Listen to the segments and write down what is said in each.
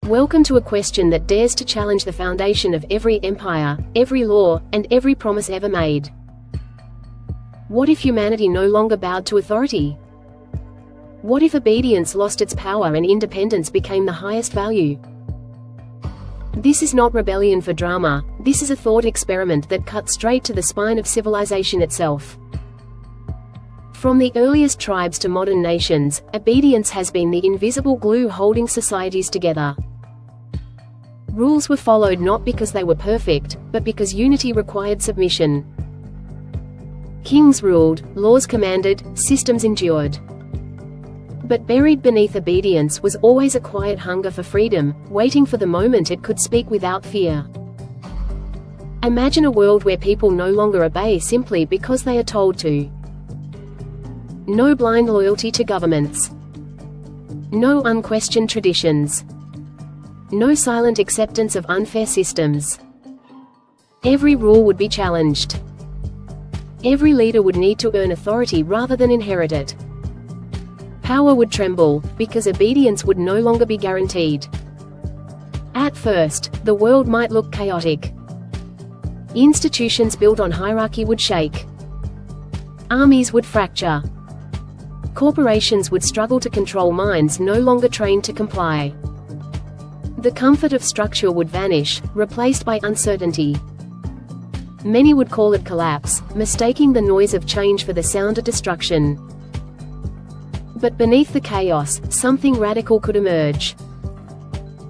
Welcome to a question that dares to challenge the foundation of every empire, every law, and every promise ever made. What if humanity no longer bowed to authority? What if obedience lost its power and independence became the highest value? This is not rebellion for drama, this is a thought experiment that cuts straight to the spine of civilization itself. From the earliest tribes to modern nations, obedience has been the invisible glue holding societies together. Rules were followed not because they were perfect, but because unity required submission. Kings ruled, laws commanded, systems endured. But buried beneath obedience was always a quiet hunger for freedom, waiting for the moment it could speak without fear. Imagine a world where people no longer obey simply because they are told to. No blind loyalty to governments. No unquestioned traditions. No silent acceptance of unfair systems. Every rule would be challenged. Every leader would need to earn authority rather than inherit it. Power would tremble, because obedience would no longer be guaranteed. At first, the world might look chaotic. Institutions built on hierarchy would shake. Armies would fracture. Corporations would struggle to control minds no longer trained to comply. The comfort of structure would vanish, replaced by uncertainty. Many would call it collapse, mistaking the noise of change for the sound of destruction. But beneath the chaos, something radical could emerge.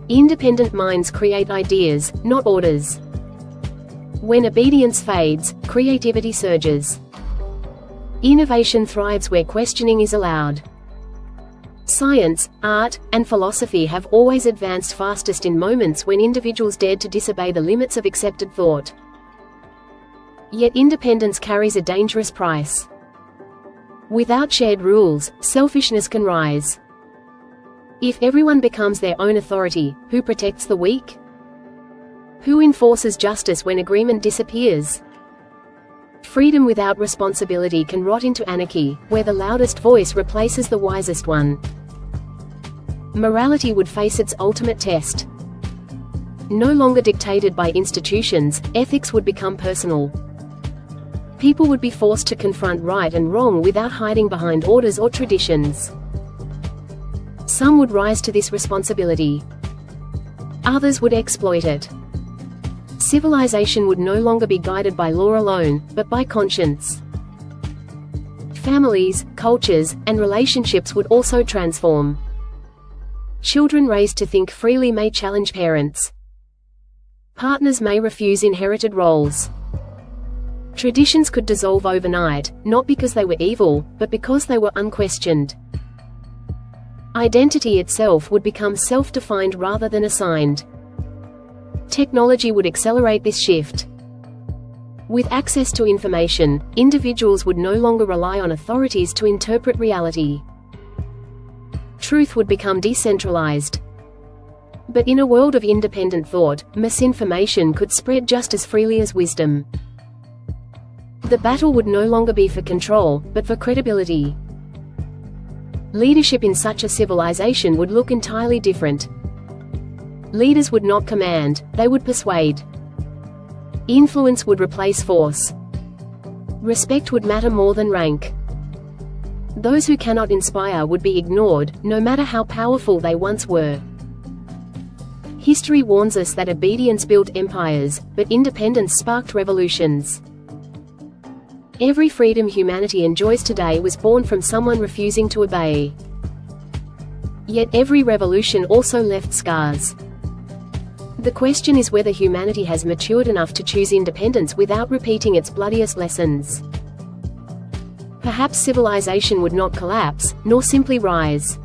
Independent minds create ideas, not orders. When obedience fades, creativity surges. Innovation thrives where questioning is allowed. Science, art, and philosophy have always advanced fastest in moments when individuals dared to disobey the limits of accepted thought. Yet independence carries a dangerous price. Without shared rules, selfishness can rise. If everyone becomes their own authority, who protects the weak? Who enforces justice when agreement disappears? Freedom without responsibility can rot into anarchy, where the loudest voice replaces the wisest one. Morality would face its ultimate test. No longer dictated by institutions, ethics would become personal. People would be forced to confront right and wrong without hiding behind orders or traditions. Some would rise to this responsibility. Others would exploit it. Civilization would no longer be guided by law alone, but by conscience. Families, cultures, and relationships would also transform. Children raised to think freely may challenge parents. Partners may refuse inherited roles. Traditions could dissolve overnight, not because they were evil, but because they were unquestioned. Identity itself would become self-defined rather than assigned. Technology would accelerate this shift. With access to information, individuals would no longer rely on authorities to interpret reality. Truth would become decentralized. But in a world of independent thought, misinformation could spread just as freely as wisdom. The battle would no longer be for control, but for credibility. Leadership in such a civilization would look entirely different. Leaders would not command, they would persuade. Influence would replace force. Respect would matter more than rank. Those who cannot inspire would be ignored, no matter how powerful they once were. History warns us that obedience built empires, but independence sparked revolutions. Every freedom humanity enjoys today was born from someone refusing to obey. Yet every revolution also left scars. The question is whether humanity has matured enough to choose independence without repeating its bloodiest lessons. Perhaps civilization would not collapse, nor simply rise.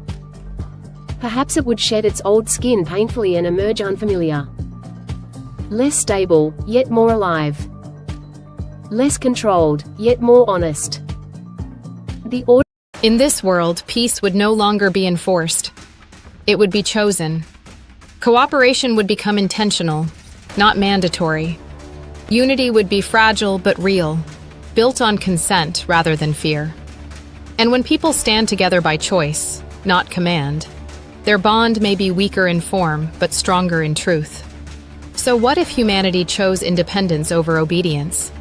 Perhaps it would shed its old skin painfully and emerge unfamiliar. Less stable, yet more alive. Less controlled, yet more honest. In this world, peace would no longer be enforced. It would be chosen. Cooperation would become intentional, not mandatory. Unity would be fragile but real, built on consent rather than fear. And when people stand together by choice, not command, Their bond may be weaker in form, but stronger in truth. So what if humanity chose independence over obedience?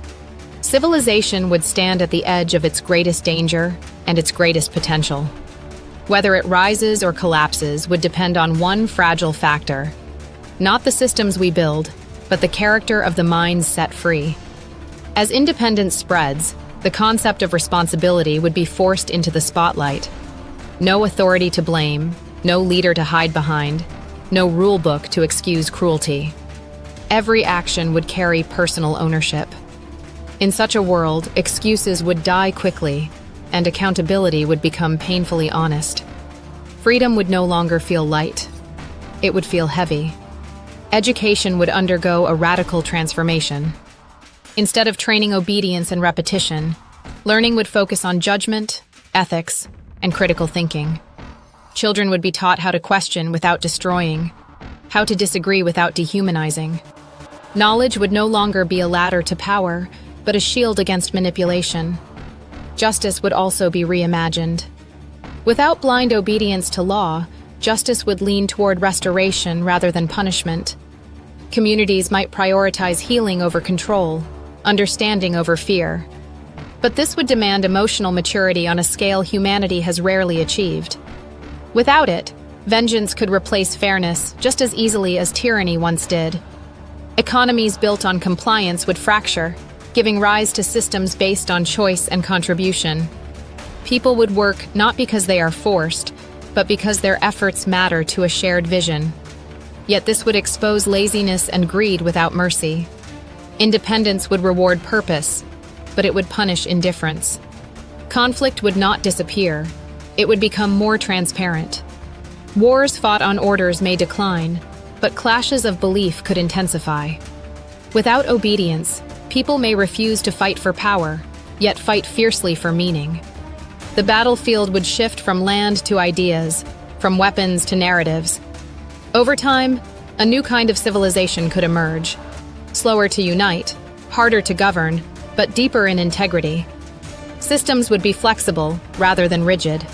Civilization would stand at the edge of its greatest danger and its greatest potential. Whether it rises or collapses would depend on one fragile factor: not the systems we build, but the character of the minds set free. As independence spreads, the concept of responsibility would be forced into the spotlight. No authority to blame, no leader to hide behind, no rule book to excuse cruelty. Every action would carry personal ownership. In such a world, excuses would die quickly, and accountability would become painfully honest. Freedom would no longer feel light. It would feel heavy. Education would undergo a radical transformation. Instead of training obedience and repetition, learning would focus on judgment, ethics, and critical thinking. Children would be taught how to question without destroying, how to disagree without dehumanizing. Knowledge would no longer be a ladder to power, but a shield against manipulation. Justice would also be reimagined. Without blind obedience to law, justice would lean toward restoration rather than punishment. Communities might prioritize healing over control, understanding over fear. But this would demand emotional maturity on a scale humanity has rarely achieved. Without it, vengeance could replace fairness just as easily as tyranny once did. Economies built on compliance would fracture, giving rise to systems based on choice and contribution. People would work not because they are forced, but because their efforts matter to a shared vision. Yet this would expose laziness and greed without mercy. Independence would reward purpose, but it would punish indifference. Conflict would not disappear. It would become more transparent. Wars fought on orders may decline, but clashes of belief could intensify. Without obedience, people may refuse to fight for power, yet fight fiercely for meaning. The battlefield would shift from land to ideas, from weapons to narratives. Over time, a new kind of civilization could emerge. Slower to unite, harder to govern, but deeper in integrity. Systems would be flexible rather than rigid.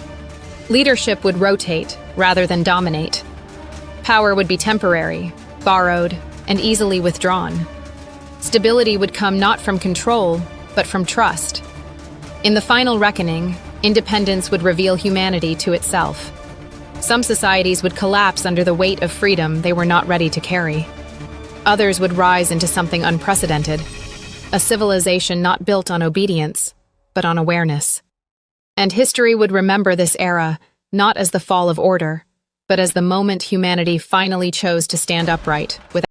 Leadership would rotate rather than dominate. Power would be temporary, borrowed, and easily withdrawn. Stability would come not from control, but from trust. In the final reckoning, independence would reveal humanity to itself. Some societies would collapse under the weight of freedom they were not ready to carry. Others would rise into something unprecedented, a civilization not built on obedience, but on awareness. And history would remember this era not as the fall of order, but as the moment humanity finally chose to stand upright without